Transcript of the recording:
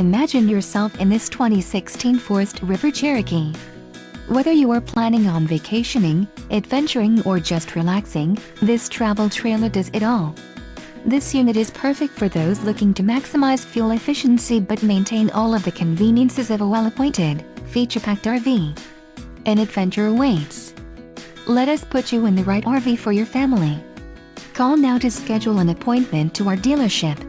Imagine yourself in this 2016 Forest River Cherokee. Whether you are planning on vacationing, adventuring, or just relaxing, this travel trailer does it all. This unit is perfect for those looking to maximize fuel efficiency but maintain all of the conveniences of a well-appointed, feature-packed RV. An adventure awaits. Let us put you in the right RV for your family. Call now to schedule an appointment to our dealership.